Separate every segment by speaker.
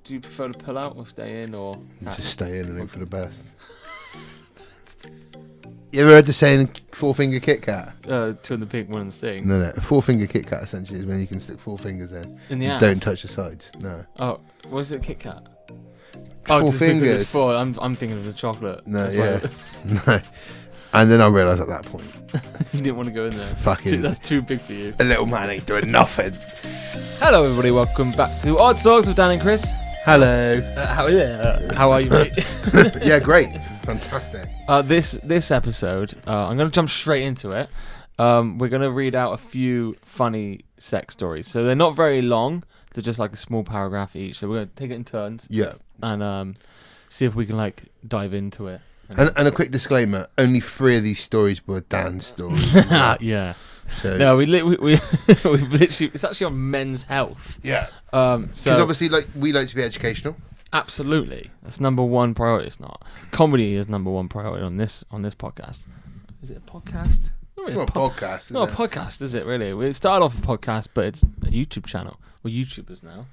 Speaker 1: Do you prefer to pull out or stay in, or
Speaker 2: just stay in and hope for the best? You ever heard the saying 4-finger Kit Kat?
Speaker 1: 2 in the pink, 1 in the sting?
Speaker 2: No. A 4-finger Kit Kat essentially is when you can stick 4 fingers in
Speaker 1: the ass?
Speaker 2: Don't touch the sides. No.
Speaker 1: Oh, was it Kit Kat?
Speaker 2: 4 fingers.
Speaker 1: It's 4. I'm thinking of the chocolate.
Speaker 2: No, no. And then I realised at that point,
Speaker 1: you didn't want to go in there. That's too big for you.
Speaker 2: A little man ain't doing nothing.
Speaker 1: Hello, everybody. Welcome back to Odd Songs with Dan and Chris.
Speaker 2: Hello.
Speaker 1: How are you, mate?
Speaker 2: Yeah, great. Fantastic.
Speaker 1: This episode, I'm going to jump straight into it. We're going to read out a few funny sex stories. So they're not very long. They're just like a small paragraph each. So we're going to take it in turns.
Speaker 2: Yeah.
Speaker 1: And see if we can dive into it.
Speaker 2: And a quick disclaimer: only 3 of these stories were Dan's stories.
Speaker 1: Yeah.
Speaker 2: So
Speaker 1: no, we literally it's actually on men's health.
Speaker 2: Yeah.
Speaker 1: So
Speaker 2: obviously, we like to be educational.
Speaker 1: Absolutely, that's number one priority. It's not comedy is number one priority on this podcast. Is it a podcast?
Speaker 2: It's not a podcast. It's
Speaker 1: not a podcast, is it? Really? We started off a podcast, but it's a YouTube channel. We're YouTubers now.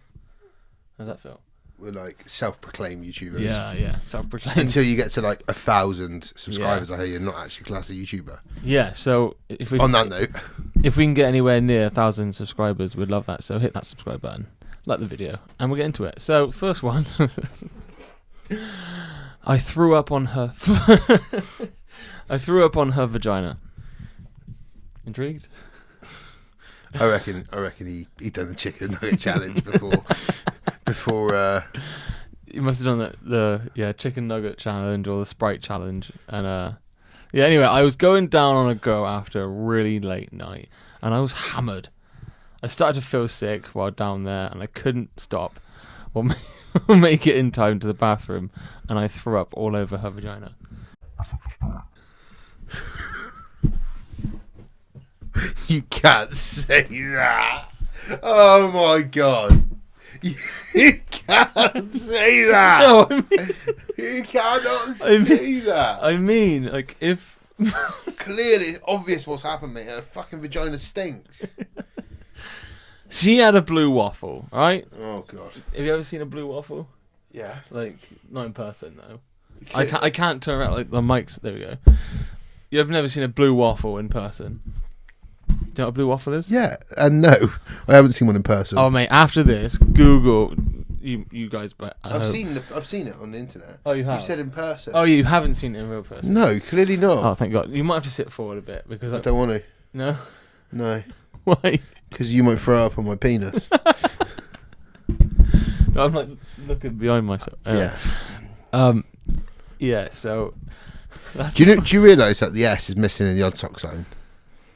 Speaker 1: How does that feel?
Speaker 2: We're like self-proclaimed YouTubers.
Speaker 1: Yeah, self-proclaimed.
Speaker 2: Until you get to 1,000 subscribers, I hear you're not actually classed as a YouTuber.
Speaker 1: Yeah, so
Speaker 2: on that note,
Speaker 1: if we can get anywhere near 1,000 subscribers, we'd love that. So hit that subscribe button, like the video, and we'll get into it. So first one, I threw up on her. I threw up on her vagina. Intrigued?
Speaker 2: I reckon he done a chicken nugget challenge before.
Speaker 1: You must have done the chicken nugget challenge or the Sprite challenge, and anyway, I was going down on a go after a really late night, and I was hammered. I started to feel sick while down there, and I couldn't stop or make it in time to the bathroom, and I threw up all over her vagina.
Speaker 2: You can't say that. Oh my god. You can't say that.
Speaker 1: No, I mean,
Speaker 2: you cannot say that.
Speaker 1: I mean, if
Speaker 2: clearly it's obvious what's happened, mate. Her fucking vagina stinks.
Speaker 1: She had a blue waffle, right?
Speaker 2: Oh god.
Speaker 1: Have you ever seen a blue waffle?
Speaker 2: Yeah.
Speaker 1: Not in person, though. I can't turn around the mics. There we go. You've never seen a blue waffle in person? Do you know what a blue waffle is?
Speaker 2: Yeah, and no, I haven't seen one in person.
Speaker 1: Oh mate, after this, Google you guys. But
Speaker 2: I've seen it on the internet.
Speaker 1: Oh, you have?
Speaker 2: You said in person.
Speaker 1: Oh, you haven't seen it in real person?
Speaker 2: No, clearly not.
Speaker 1: Oh, thank God. You might have to sit forward a bit because
Speaker 2: I don't want to.
Speaker 1: No.
Speaker 2: No.
Speaker 1: Why?
Speaker 2: Because you might throw up on my penis.
Speaker 1: No, I'm looking behind myself.
Speaker 2: Yeah.
Speaker 1: Yeah. So. That's
Speaker 2: Do you realise that the S is missing in the odd sock sign?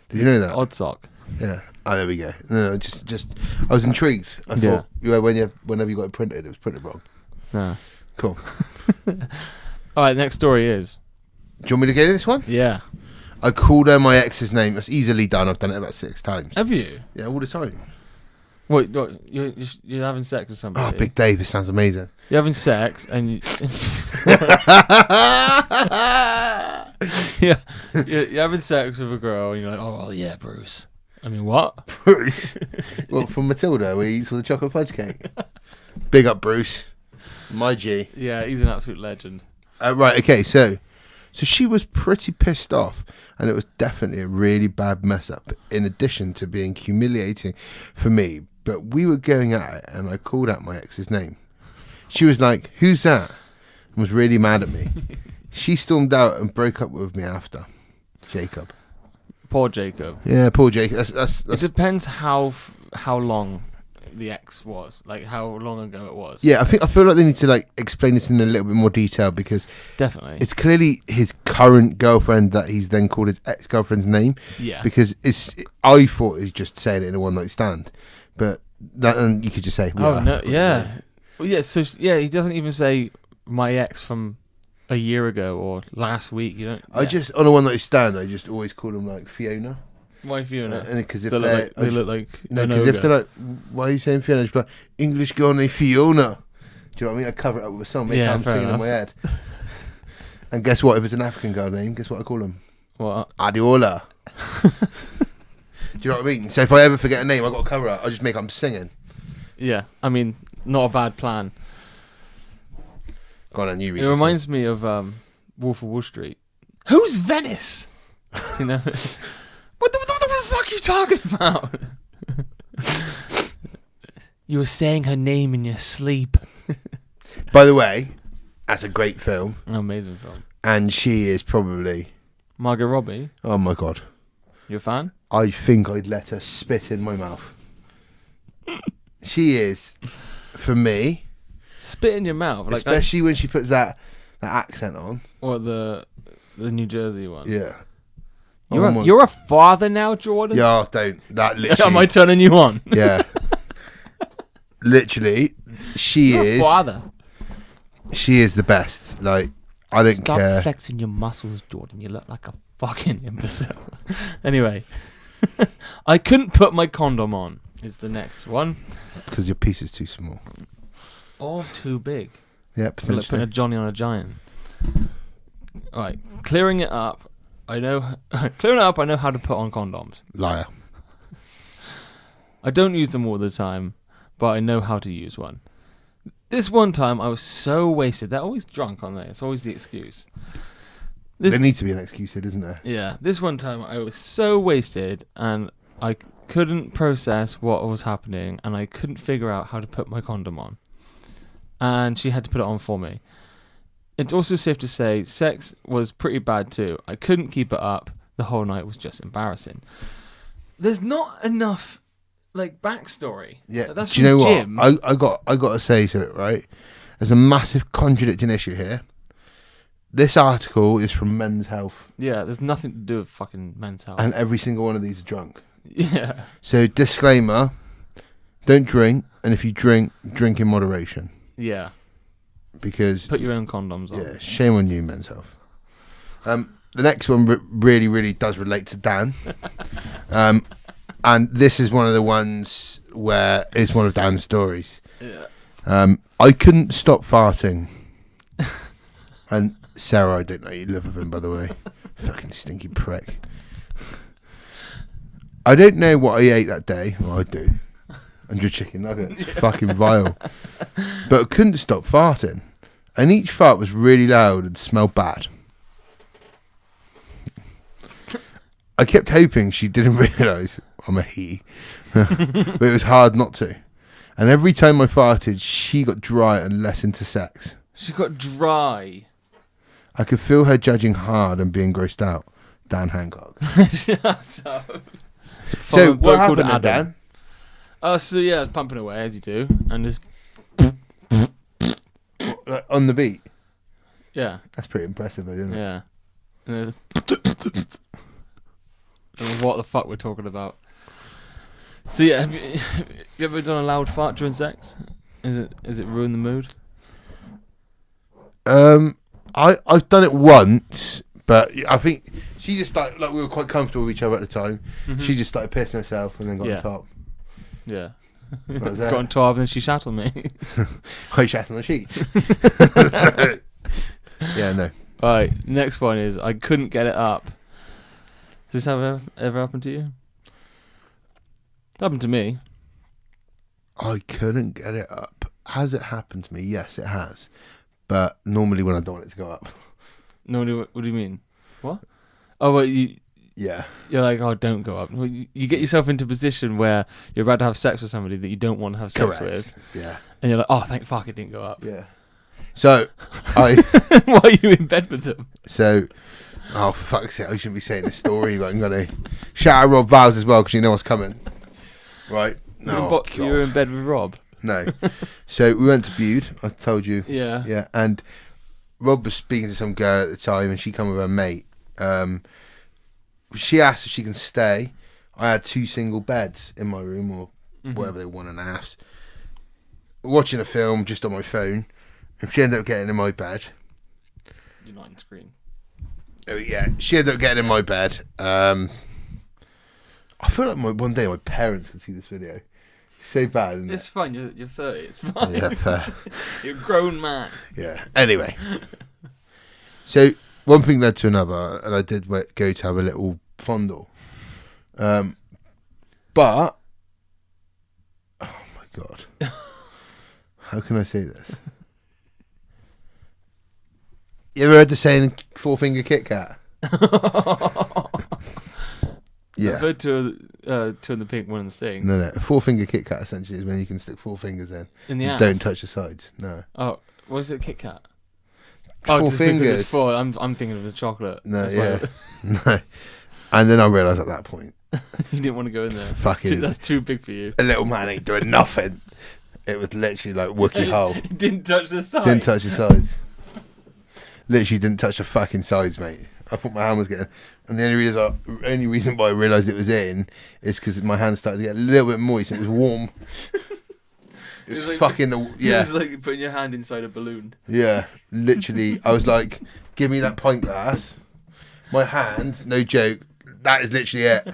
Speaker 2: Did you know that?
Speaker 1: Odd sock.
Speaker 2: Yeah. Oh, there we go. No, just I was intrigued. I thought whenever you got it printed, it was printed wrong.
Speaker 1: No.
Speaker 2: Cool.
Speaker 1: All right. Next story is.
Speaker 2: Do you want me to go this one?
Speaker 1: Yeah.
Speaker 2: I called her my ex's name. That's easily done. I've done it about 6 times.
Speaker 1: Have you?
Speaker 2: Yeah, all the time.
Speaker 1: What you're having sex with somebody?
Speaker 2: Oh, Big Dave, this sounds amazing.
Speaker 1: You're having sex and you... yeah, you're having sex with a girl and you're like, oh yeah, Bruce. I mean, what?
Speaker 2: Bruce? Well, from Matilda, where he eats with a chocolate fudge cake. Big up, Bruce. My G.
Speaker 1: Yeah, he's an absolute legend.
Speaker 2: Right, okay, so she was pretty pissed off, and it was definitely a really bad mess up, in addition to being humiliating for me. But we were going at it, and I called out my ex's name. She was like, who's that? And was really mad at me. She stormed out and broke up with me after. Jacob.
Speaker 1: Poor Jacob.
Speaker 2: Yeah, poor Jacob. That's
Speaker 1: It depends how long the ex was, how long ago it was.
Speaker 2: Yeah, I feel like they need to explain this in a little bit more detail, because
Speaker 1: definitely
Speaker 2: it's clearly his current girlfriend that he's then called his ex-girlfriend's name.
Speaker 1: Yeah.
Speaker 2: Because I thought he was just saying it in a one-night stand, but and you could just say,
Speaker 1: oh no, yeah. Well, yeah. So he doesn't even say my ex from a year ago or last week. You don't.
Speaker 2: I just on a one-night stand, I just always call them Fiona.
Speaker 1: Why Fiona?
Speaker 2: Because if
Speaker 1: they look like
Speaker 2: no, because if they're like, why are you saying Fiona? Just like, English girl named Fiona. Do you know what I mean? I cover it up with a song. Make I'm singing in my head. And guess what? If it's an African girl name, guess what I call them?
Speaker 1: What?
Speaker 2: Adiola. Do you know what I mean? So if I ever forget a name, I got to cover it. I just make I'm singing.
Speaker 1: Yeah, I mean, not a bad plan.
Speaker 2: Go on, and you read
Speaker 1: It
Speaker 2: this
Speaker 1: reminds me of Wolf of Wall Street. Who's Venice? You know? What the fuck are you talking about? You were saying her name in your sleep.
Speaker 2: one. By the way, that's a great film.
Speaker 1: An amazing film.
Speaker 2: And she is probably...
Speaker 1: Margot Robbie.
Speaker 2: Oh, my God.
Speaker 1: You a fan?
Speaker 2: I think I'd let her spit in my mouth. She is, for me...
Speaker 1: Spit in your mouth. Like
Speaker 2: especially when she puts that accent on.
Speaker 1: Or the New Jersey one.
Speaker 2: Yeah.
Speaker 1: You're a father now, Jordan?
Speaker 2: Yeah, don't. That literally...
Speaker 1: Am I turning you on?
Speaker 2: Yeah. Literally,
Speaker 1: You're a father.
Speaker 2: She is the best. Like, I don't care.
Speaker 1: Stop flexing your muscles, Jordan. You look like a fucking imbecile. Anyway. I couldn't put my condom on is the next one.
Speaker 2: Because your piece is too small.
Speaker 1: Or too big.
Speaker 2: Yeah,
Speaker 1: It's like putting a Johnny on a giant. Alright, clearing it up. I know how to put on condoms.
Speaker 2: Liar.
Speaker 1: I don't use them all the time, but I know how to use one. This one time I was so wasted. They're always drunk, aren't they? It's always the excuse.
Speaker 2: There needs to be an excuse, isn't there?
Speaker 1: Yeah, this one time I was so wasted and I couldn't process what was happening and I couldn't figure out how to put my condom on. And she had to put it on for me. It's also safe to say sex was pretty bad too. I couldn't keep it up. The whole night was just embarrassing. There's not enough backstory.
Speaker 2: Yeah.
Speaker 1: That's
Speaker 2: do you know
Speaker 1: Jim.
Speaker 2: what? I got to say something, right? There's a massive contradicting issue here. This article is from Men's Health.
Speaker 1: Yeah, there's nothing to do with fucking Men's Health.
Speaker 2: And every single one of these are drunk.
Speaker 1: Yeah.
Speaker 2: So disclaimer, don't drink, and if you drink in moderation.
Speaker 1: Yeah.
Speaker 2: Because
Speaker 1: put your own condoms on.
Speaker 2: Yeah, shame on you, Men's Health. The next one really, really does relate to Dan. And this is one of the ones where it's one of Dan's stories.
Speaker 1: Yeah.
Speaker 2: I couldn't stop farting. And Sarah, I don't know you live with him, by the way. Fucking stinky prick. I don't know what I ate that day. Well, I do. 100 chicken nuggets. Fucking vile. But I couldn't stop farting. And each fart was really loud and smelled bad. I kept hoping she didn't realise I'm a he. But it was hard not to. And every time I farted, she got dry and less into sex.
Speaker 1: She got dry.
Speaker 2: I could feel her judging hard and being grossed out. Dan Hancock.
Speaker 1: Shut up.
Speaker 2: So what happened then, Dan?
Speaker 1: So yeah, I was pumping away as you do, and just
Speaker 2: on the beat.
Speaker 1: Yeah,
Speaker 2: that's pretty impressive, though, isn't it?
Speaker 1: Yeah. And don't know what the fuck we're talking about. So yeah, have you ever done a loud fart during sex? Is it ruin the mood?
Speaker 2: I've done it once, but I think she just started, like we were quite comfortable with each other at the time. Mm-hmm. She just started pissing herself and then got on top.
Speaker 1: Yeah. Got on top and then she shat on me.
Speaker 2: I shat on the sheets. Yeah, no.
Speaker 1: Alright, next one is I couldn't get it up. Does this ever happened to you? It happened to me.
Speaker 2: I couldn't get it up. Has it happened to me? Yes, it has. But normally when I don't want it to go up.
Speaker 1: Normally, what do you mean? What? Oh, well,
Speaker 2: yeah.
Speaker 1: You're like, oh, don't go up. Well, you get yourself into a position where you're about to have sex with somebody that you don't want to have sex with.
Speaker 2: Yeah.
Speaker 1: And you're like, oh, thank fuck it didn't go up.
Speaker 2: Yeah. So, why
Speaker 1: are you in bed with them?
Speaker 2: So, oh, for fuck's sake, I shouldn't be saying this story, but I'm going to shout out Rob Vowles as well, because you know what's coming. Right?
Speaker 1: No, you were in bed with Rob?
Speaker 2: No. So, we went to Bude, I told you.
Speaker 1: Yeah.
Speaker 2: Yeah, and Rob was speaking to some girl at the time, and she come with her mate. She asked if she can stay. I had 2 single beds in my room, or whatever they were, 1.5. Watching a film just on my phone. And she ended up getting in my bed.
Speaker 1: You're not on screen.
Speaker 2: Oh yeah, she ended up getting in my bed. I feel like one day my parents could see this video. It's so bad, isn't
Speaker 1: it's fine. You're 30. It's fine.
Speaker 2: Yeah, fair.
Speaker 1: You're a grown man.
Speaker 2: Yeah. Anyway, so one thing led to another, and I did go to have a little fondle. But oh my god, how can I say this? You ever heard the saying 4-finger Kit Kat? Yeah.
Speaker 1: I've heard two in the pink, one in the sting.
Speaker 2: No. A 4-finger Kit Kat essentially is when you can stick 4 fingers in
Speaker 1: In the
Speaker 2: and
Speaker 1: ass?
Speaker 2: don't touch the sides. No.
Speaker 1: Oh, was it a Kit Kat?
Speaker 2: 4
Speaker 1: just because
Speaker 2: fingers.
Speaker 1: It's 4. I'm thinking of the chocolate.
Speaker 2: No,
Speaker 1: That's
Speaker 2: yeah.
Speaker 1: why
Speaker 2: No. And then I realised at that point,
Speaker 1: you didn't want to go in there.
Speaker 2: fucking
Speaker 1: That's too big for you.
Speaker 2: a little man ain't doing nothing. It was literally like Wookie hole.
Speaker 1: Didn't touch the side.
Speaker 2: Didn't touch the sides. Literally didn't touch the fucking sides, mate. I thought my hand was getting, and the only reason why I realised it was in is because my hand started to get a little bit moist. And it was warm. It was
Speaker 1: like,
Speaker 2: fucking
Speaker 1: It was like putting your hand inside a balloon.
Speaker 2: Yeah, literally. I was like, "Give me that pint glass." My hand, no joke. That is literally it.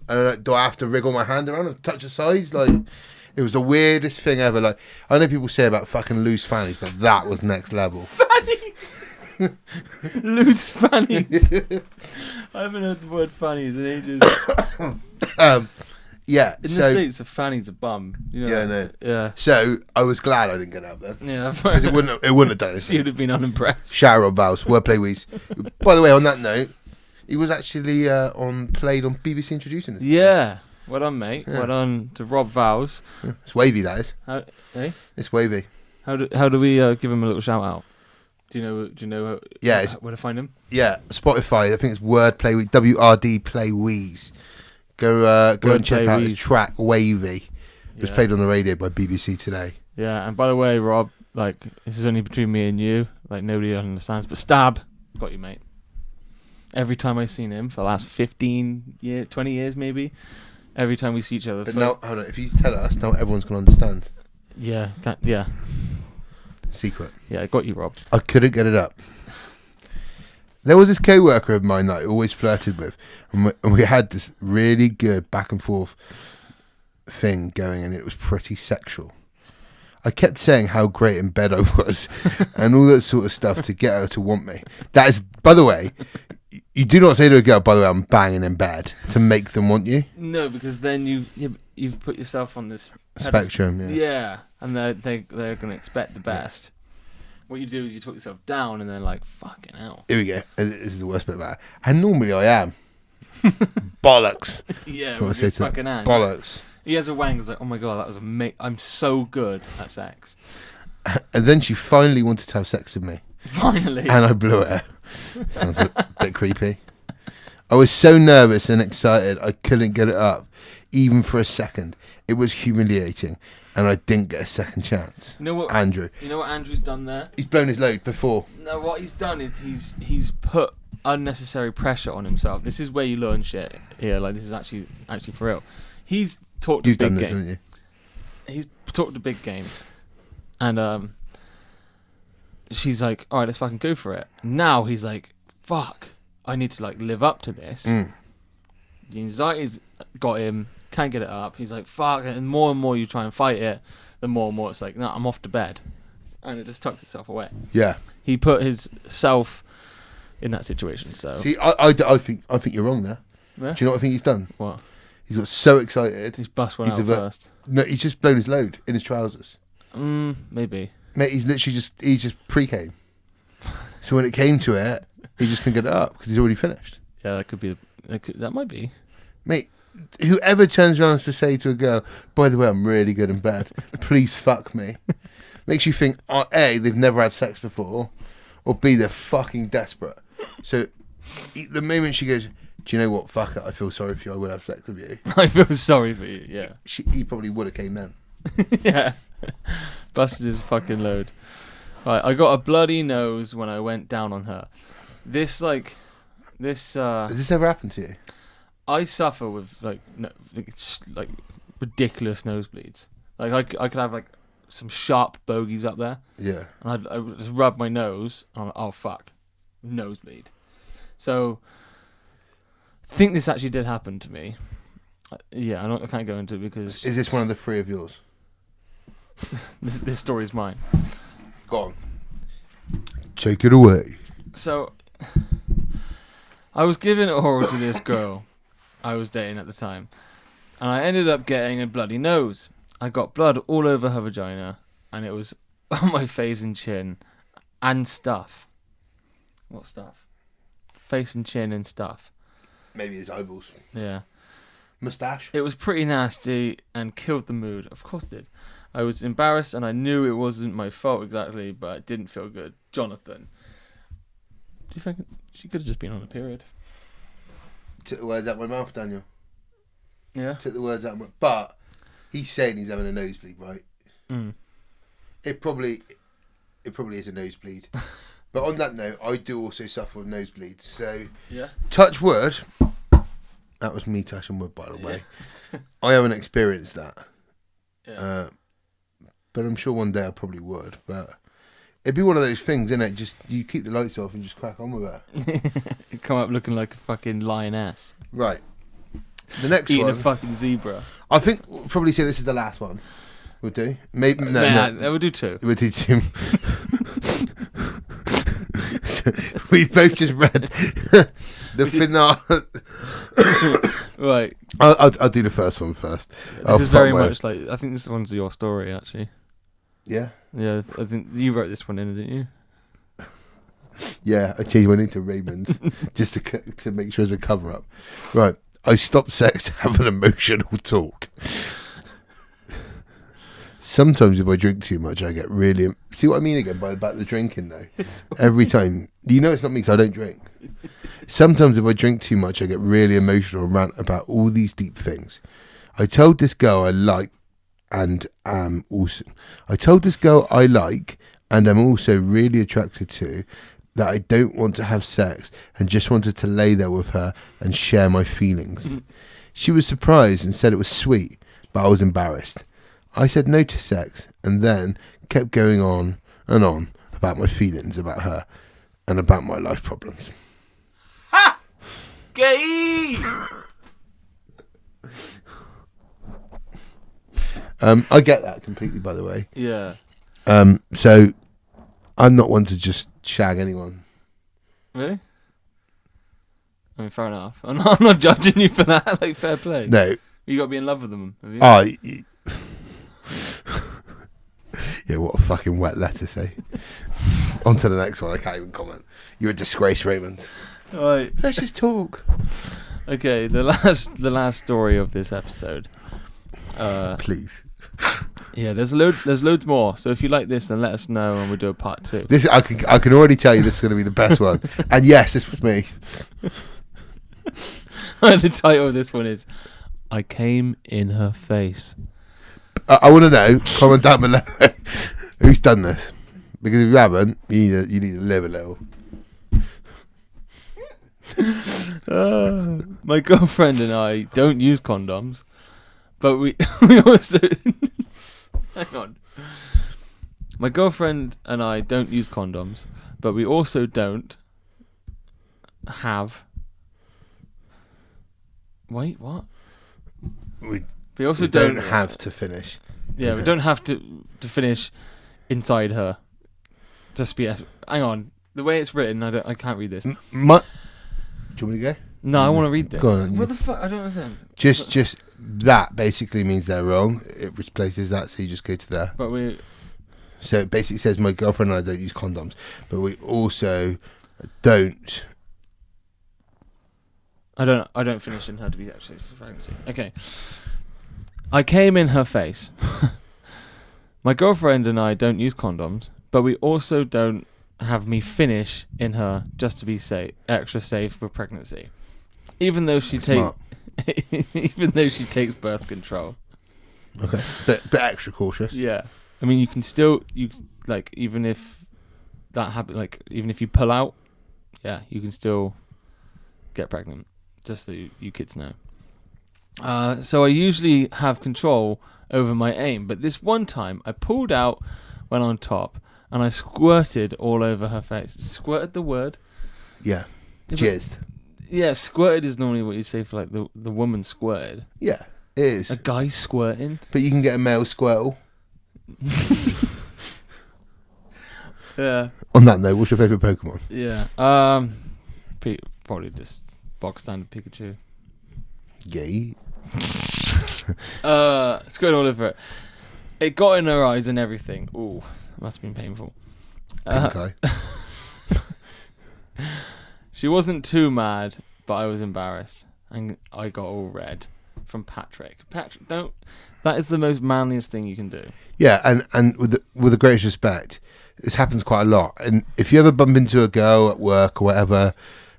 Speaker 2: And I'm like, do I have to wriggle my hand around and touch the sides? Like, it was the weirdest thing ever. Like, I know people say about fucking loose fannies, but that was next level.
Speaker 1: Fannies! Loose fannies. I haven't heard the word fannies in ages.
Speaker 2: Yeah.
Speaker 1: In
Speaker 2: so,
Speaker 1: the States, a fanny's a bum. You know
Speaker 2: yeah, no.
Speaker 1: Yeah.
Speaker 2: So I was glad I didn't get up then.
Speaker 1: Yeah.
Speaker 2: Because it wouldn't have done anything.
Speaker 1: You'd have been unimpressed.
Speaker 2: Shout out Vals, wordplay Weez. By the way, on that note, he was actually played on BBC Introducing us.
Speaker 1: Yeah. Well done, mate.
Speaker 2: Yeah.
Speaker 1: Well done to Rob Vows.
Speaker 2: It's wavy, that is. It's wavy.
Speaker 1: How do we give him a little shout out? Do you know
Speaker 2: Yeah,
Speaker 1: where to find him?
Speaker 2: Yeah, Spotify. I think it's Wordplay Weez. WRD Play Weez. Go and check out his track Wavy. It was played on the radio by BBC Today.
Speaker 1: Yeah, and by the way, Rob, like, this is only between me and you. Like, nobody understands. But Stab, got you, mate. Every time I've seen him for the last 15 years, 20 years maybe, every time we see each other.
Speaker 2: But now, hold on. If you tell us, now everyone's going to understand.
Speaker 1: Yeah,
Speaker 2: Secret.
Speaker 1: Yeah, I got you, Rob.
Speaker 2: I couldn't get it up. There was this co-worker of mine that I always flirted with, and we had this really good back and forth thing going, and it was pretty sexual. I kept saying how great in bed I was and all that sort of stuff to get her to want me. That is, by the way, you do not say to a girl, by the way, I'm banging in bed, to make them want you.
Speaker 1: No, because then you've put yourself on this
Speaker 2: Spectrum,
Speaker 1: yeah, and they're going to expect the best. What you do is you talk yourself down, and they're like, "Fucking hell."
Speaker 2: Here we go. This is the worst bit about it. And normally I am. Bollocks.
Speaker 1: Yeah,
Speaker 2: What I
Speaker 1: with
Speaker 2: say
Speaker 1: your
Speaker 2: to that.
Speaker 1: fucking hand.
Speaker 2: Bollocks.
Speaker 1: He has a wang. He's like, "Oh my god, that was amazing. I'm so good at sex."
Speaker 2: And then she finally wanted to have sex with me.
Speaker 1: Finally.
Speaker 2: And I blew it. Sounds a bit creepy. I was so nervous and excited I couldn't get it up, even for a second. It was humiliating, and I didn't get a second chance.
Speaker 1: You know what,
Speaker 2: Andrew?
Speaker 1: You know what Andrew's done there?
Speaker 2: He's blown his load before.
Speaker 1: No, what he's done is he's put unnecessary pressure on himself. This is where you learn shit. Yeah, like this is actually for real. He's talked a
Speaker 2: You've
Speaker 1: big
Speaker 2: done this,
Speaker 1: game.
Speaker 2: haven't you?
Speaker 1: He's talked a big game, and she's like, "All right, let's fucking go for it." Now he's like, "Fuck, I need to like live up to this."
Speaker 2: Mm.
Speaker 1: The anxiety's got him. Can't get it up. He's like, "Fuck," and more you try and fight it, the more and more it's like, "No, I'm off to bed," and it just tucks itself away.
Speaker 2: Yeah.
Speaker 1: He put his self in that situation. So
Speaker 2: See, I think you're wrong there.
Speaker 1: Yeah?
Speaker 2: Do you know what I think he's done?
Speaker 1: What?
Speaker 2: He's got so excited.
Speaker 1: He's bust one
Speaker 2: He's
Speaker 1: out first.
Speaker 2: No, he's just blown his load in his trousers.
Speaker 1: Maybe.
Speaker 2: Mate, he's literally just pre-came. So when it came to it, he just couldn't get it up because he's already finished.
Speaker 1: Yeah, that could be. That might be.
Speaker 2: Mate, whoever turns around to say to a girl, by the way, I'm really good in bed, please fuck me, makes you think, A, they've never had sex before, or B, they're fucking desperate. So the moment she goes, do you know what, fuck it, I feel sorry for you, I will have sex with you.
Speaker 1: I feel sorry for you, yeah.
Speaker 2: He probably would have came then.
Speaker 1: Yeah. Busted his fucking load. Right, I got a bloody nose when I went down on her. Has this
Speaker 2: ever happened to you?
Speaker 1: I suffer with like ridiculous nosebleeds. Like I could have like some sharp bogies up there.
Speaker 2: Yeah.
Speaker 1: And I would just rub my nose. And I'm like, oh fuck, nosebleed. So I think this actually did happen to me. Yeah, I can't go into it because
Speaker 2: Is this one of the three of yours?
Speaker 1: this story is mine.
Speaker 2: Go on. Take it away.
Speaker 1: So I was giving oral to this girl I was dating at the time, and I ended up getting a bloody nose. I got blood all over her vagina, and it was on my face and chin and stuff. What stuff? Face and chin and stuff.
Speaker 2: Maybe his eyeballs.
Speaker 1: Yeah.
Speaker 2: Moustache.
Speaker 1: It was pretty nasty and killed the mood. Of course it did. I was embarrassed and I knew it wasn't my fault exactly, but it didn't feel good. Jonathan. Do you think she could have just been on a period?
Speaker 2: Took the words out of my mouth, Daniel.
Speaker 1: Yeah.
Speaker 2: Took the words out of my... But he's saying he's having a nosebleed, right?
Speaker 1: Mm.
Speaker 2: It probably is a nosebleed. But on that note, I do also suffer with nosebleeds. So,
Speaker 1: Yeah.
Speaker 2: touch wood. That was me touching wood, by the way. I haven't experienced that.
Speaker 1: Yeah.
Speaker 2: But I'm sure one day I probably would. But it'd be one of those things, innit? Just you keep the lights off and just crack on with it.
Speaker 1: You come up looking like a fucking lioness.
Speaker 2: Right. The next
Speaker 1: Eating
Speaker 2: one.
Speaker 1: a fucking zebra.
Speaker 2: I think we'll probably say this is the last one. We'll do. Maybe no.
Speaker 1: We'll do two.
Speaker 2: We'll do two. We both just read the finale.
Speaker 1: Right.
Speaker 2: I'll do the first one first.
Speaker 1: This is very much like, I think this one's your story, actually.
Speaker 2: Yeah?
Speaker 1: Yeah, I think you wrote this one in, didn't you?
Speaker 2: Yeah, I changed my name to Raymond just to make sure it's a cover up. Right. I stopped sex to have an emotional talk. Sometimes if I drink too much, I get really... See what I mean again about the drinking, though? Every time. You know it's not me because I don't drink. Sometimes if I drink too much, I get really emotional and rant about all these deep things. I told this girl I like and am also... I told this girl I like and am also really attracted to that I don't want to have sex and just wanted to lay there with her and share my feelings. She was surprised and said it was sweet, but I was embarrassed. I said no to sex and then kept going on and on about my feelings about her and about my life problems.
Speaker 1: Ha! Gay!
Speaker 2: I get that completely, by the way.
Speaker 1: Yeah.
Speaker 2: So I'm not one to just shag anyone.
Speaker 1: Really? I mean, fair enough. I'm not judging you for that. Like, fair play.
Speaker 2: No.
Speaker 1: You got to be in love with them, have you?
Speaker 2: Yeah, what a fucking wet letter, say. On to the next one. I can't even comment. You're a disgrace, Raymond.
Speaker 1: Right.
Speaker 2: Let's just talk.
Speaker 1: Okay, the last story of this episode.
Speaker 2: Please.
Speaker 1: Yeah, there's loads more. So if you like this, then let us know and we'll do a part 2.
Speaker 2: This I can already tell you this is going to be the best one. And yes, this was me.
Speaker 1: The title of this one is I Came in Her Face.
Speaker 2: I want to know, comment down below, who's done this. Because if you haven't, you need to live a little.
Speaker 1: My girlfriend and I don't use condoms, but we also... Hang on. My girlfriend and I don't use condoms, but we also don't have... Wait, what? We also don't
Speaker 2: have to finish.
Speaker 1: Yeah, we don't have to finish inside her. Just be... Hang on. The way it's written, I can't read this.
Speaker 2: Do you want me to go?
Speaker 1: No, I want to read this.
Speaker 2: Go on.
Speaker 1: What the fuck? I don't understand.
Speaker 2: Just that basically means they're wrong. It replaces that, so you just go to there.
Speaker 1: But we...
Speaker 2: So it basically says my girlfriend and I don't use condoms, but we also don't...
Speaker 1: I don't finish in her to be actually for pregnancy. Okay. I came in her face. My girlfriend and I don't use condoms, but we also don't have me finish in her just to be extra safe for pregnancy. Even though she takes birth control.
Speaker 2: Okay. Bit extra cautious.
Speaker 1: Yeah. I mean, even if that happens, even if you pull out, yeah, you can still get pregnant. Just so you kids know. So I usually have control over my aim, but this one time I pulled out, went on top, and I squirted all over her face. Squirted the word?
Speaker 2: Yeah. Jizzed.
Speaker 1: Yeah, squirted is normally what you say for the woman squirted.
Speaker 2: Yeah, it is.
Speaker 1: A guy squirting.
Speaker 2: But you can get a male squirtle.
Speaker 1: Yeah.
Speaker 2: On that note, what's your favourite Pokemon?
Speaker 1: Yeah. Probably just box standard Pikachu.
Speaker 2: Yay.
Speaker 1: Squirted all over it. It got in her eyes and everything. Ooh, must have been painful.
Speaker 2: Pink eye.
Speaker 1: She wasn't too mad, but I was embarrassed, and I got all red from Patrick. Patrick, don't. That is the most manliest thing you can do.
Speaker 2: Yeah, and with the greatest respect, this happens quite a lot. And if you ever bump into a girl at work or whatever,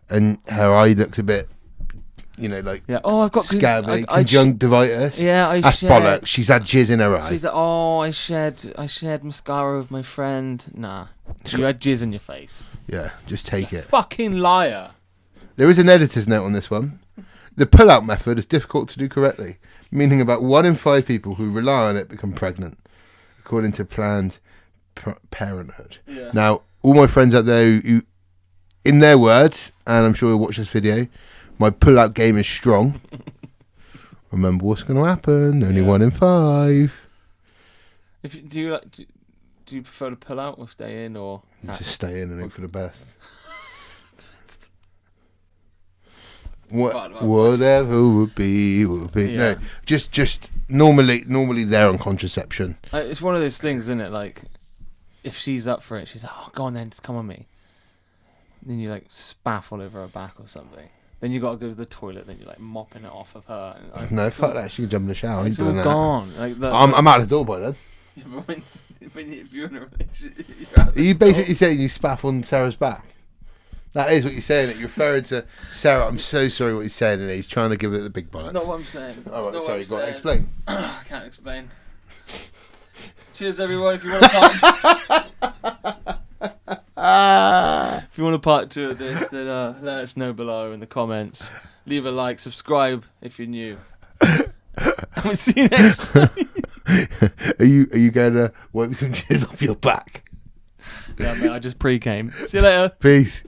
Speaker 2: and her eye looks a bit, like
Speaker 1: I've got
Speaker 2: scabby, conjunctivitis. That's
Speaker 1: shed.
Speaker 2: bollocks. She's had jizz in her eye.
Speaker 1: She's like, I shared mascara with my friend. Nah, you had jizz in your face.
Speaker 2: Yeah, just take it.
Speaker 1: Fucking liar.
Speaker 2: There is an editor's note on this one. The pull-out method is difficult to do correctly, meaning about 1 in 5 people who rely on it become pregnant, according to Planned Parenthood.
Speaker 1: Yeah.
Speaker 2: Now, all my friends out there who, in their words, and I'm sure you'll watch this video, my pull-out game is strong. Remember what's going to happen. Only 1 in 5.
Speaker 1: Do you prefer to pull out or stay in, or
Speaker 2: just stay in and hope for the best? Whatever would be.
Speaker 1: Yeah.
Speaker 2: No, just normally they're on contraception.
Speaker 1: It's one of those things, isn't it? Like, if she's up for it, she's like, "Oh, go on then, just come on me." Then you like spaff all over her back or something. Then you got to go to the toilet. Then you're like mopping it off of her. And,
Speaker 2: no, fuck that. She can jump in the shower.
Speaker 1: It's all gone. Like
Speaker 2: I'm out the door by then.
Speaker 1: Yeah, but if you're in a relationship,
Speaker 2: Are you basically saying you spaff on Sarah's back? That is what you're saying. You're referring to Sarah. I'm so sorry what he's saying, and he's trying to give it the big bollocks.
Speaker 1: That's not what I'm saying.
Speaker 2: Oh, right, sorry, go on, explain.
Speaker 1: I can't explain. Cheers, everyone. If you want to if you want a part 2 of this, then let us know below in the comments. Leave a like, subscribe if you're new. And we'll see you next time.
Speaker 2: Are you going to wipe some jizz off your back?
Speaker 1: Yeah, mate, I just pre-came. See you later.
Speaker 2: Peace.